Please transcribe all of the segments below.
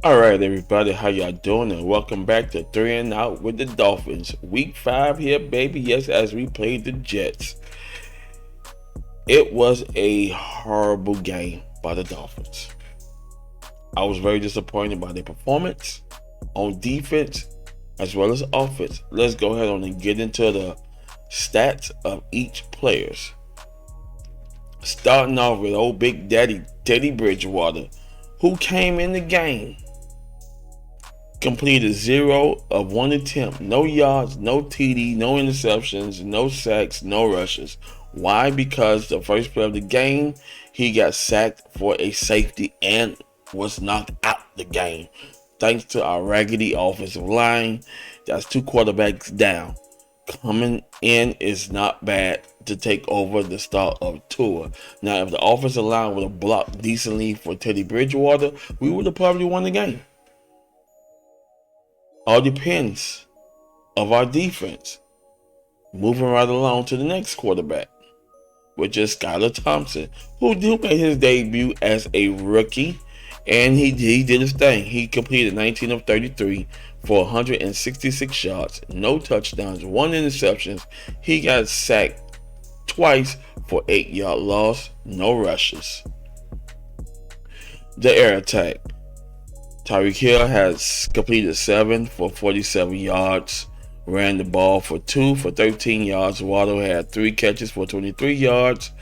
All right, everybody, how y'all doing? And welcome back to Three and Out with the Dolphins. Week 5 here, baby. Yes, as we played the Jets. It was a horrible game by the Dolphins. I was very disappointed by their performance on defense as well as offense. Let's go ahead on and get into the stats of each players. Starting off with old Big Daddy Teddy Bridgewater, who came in the game. Completed 0 of 1 attempt. No yards, no TD, no interceptions, no sacks, no rushes. Why? Because the first play of the game, he got sacked for a safety and was knocked out the game. Thanks to our raggedy offensive line. That's 2 quarterbacks down. Coming in is not bad to take over the start of Tua. Now, if the offensive line would have blocked decently for Teddy Bridgewater, we would have probably won the game. All depends of our defense. Moving right along to the next quarterback, which is Skylar Thompson, who made his debut as a rookie, and he did his thing. He completed 19 of 33 for 166 yards, no touchdowns, 1 interception. He got sacked twice for 8-yard loss, no rushes. The air attack. Tyreek Hill has completed 7 for 47 yards, ran the ball for 2 for 13 yards. Waddle had 3 catches for 23 yards.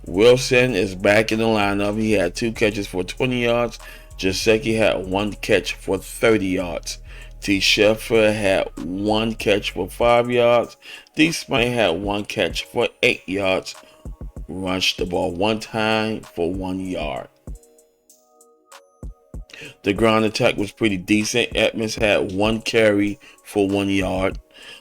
Wilson is back in the lineup. He had 2 catches for 20 yards. Gesicki had 1 catch for 30 yards. T. Sheffer had 1 catch for 5 yards. D. Spain had 1 catch for 8 yards. Rushed the ball 1 time for 1 yard. The ground attack was pretty decent. Edmonds had 1 carry for 1 yard.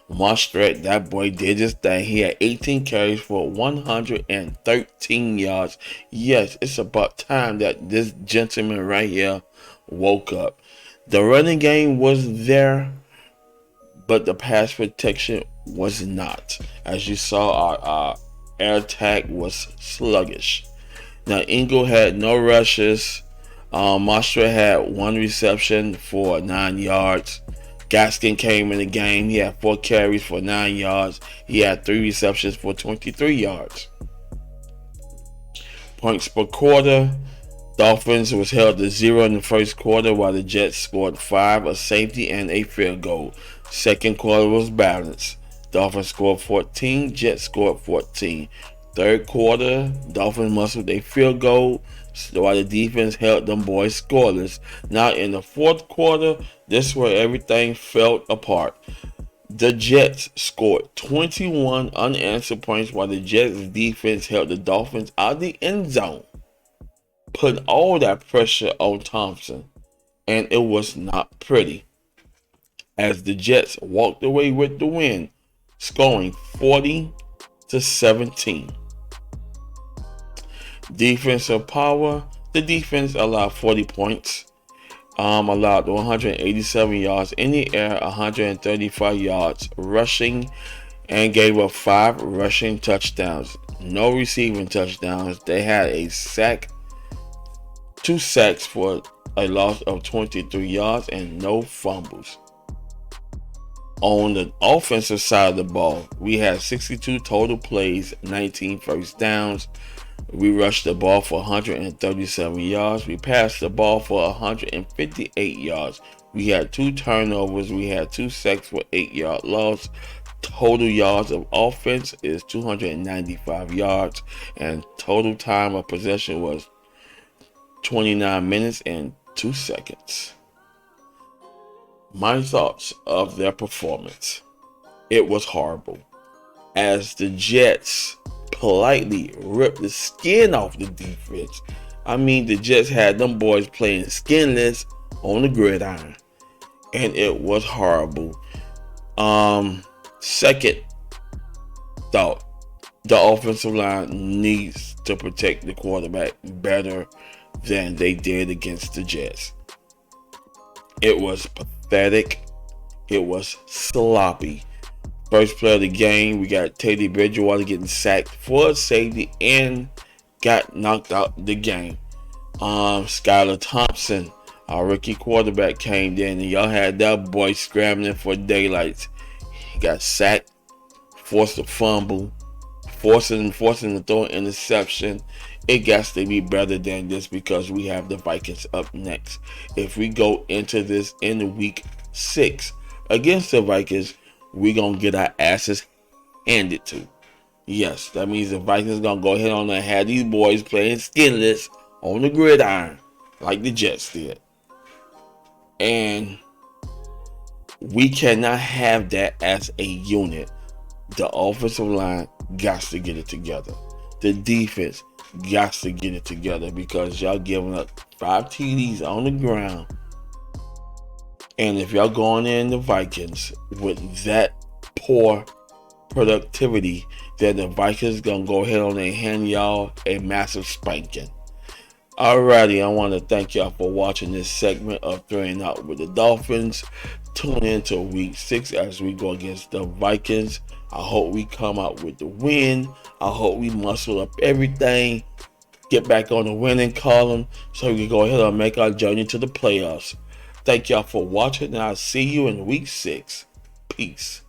Mostert, that boy did his thing. He had 18 carries for 113 yards. Yes, it's about time that this gentleman right here woke up. The running game was there, but the pass protection was not. As you saw, our air attack was sluggish. Now, Ingle had no rushes. Mostert had 1 reception for 9 yards. Gaskin came in the game. He had 4 carries for 9 yards. He had 3 receptions for 23 yards. Points per quarter. Dolphins was held to 0 in the first quarter, while the Jets scored 5, a safety, and a field goal. Second quarter was balanced. Dolphins scored 14. Jets scored 14. Third quarter, Dolphins muscled a field goal, while the defense held them boys scoreless. Now in the fourth quarter, this is where everything fell apart. The Jets scored 21 unanswered points, while the Jets defense held the Dolphins out of the end zone, putting all that pressure on Thompson, and it was not pretty, as the Jets walked away with the win, scoring 40-17. Defensive power. The defense allowed 40 points, allowed 187 yards in the air, 135 yards rushing, and gave up 5 rushing touchdowns. No receiving touchdowns. They had a sack, 2 sacks for a loss of 23 yards, and no fumbles. On the offensive side of the ball, we had 62 total plays, 19 first downs. We rushed the ball for 137 yards. We passed the ball for 158 yards. We had 2 turnovers. We had 2 sacks for 8-yard loss. Total yards of offense is 295 yards. And total time of possession was 29 minutes and 2 seconds. My thoughts of their performance. It was horrible, as the Jets politely ripped the skin off the defense. I mean, the Jets had them boys playing skinless on the gridiron, and it was horrible. Second thought, the offensive line needs to protect the quarterback better than they did against the Jets. It was pathetic. It was sloppy. First play of the game, we got Teddy Bridgewater getting sacked for a safety and got knocked out the game. Skylar Thompson Our rookie quarterback came in, and y'all had that boy scrambling for daylight. He got sacked, forced a fumble, forcing to throw an interception. It got to be better than this because we have the Vikings up next. If we go into this in week 6 against the Vikings, we're going to get our asses handed to. Yes, that means the Vikings going to go ahead on and have these boys playing skinless on the gridiron like the Jets did. And we cannot have that as a unit. The offensive line got to get it together. The defense got to get it together because y'all giving up 5 TDs on the ground. And if y'all going in the Vikings with that poor productivity, then the Vikings gonna go ahead on and hand y'all a massive spanking. Alrighty, I want to thank y'all for watching this segment of Throwing Out with the Dolphins. Tune in to week 6 as we go against the Vikings. I hope we come out with the win. I hope we muscle up everything, get back on the winning column so we can go ahead and make our journey to the playoffs. Thank y'all for watching, and I'll see you in week 6. Peace.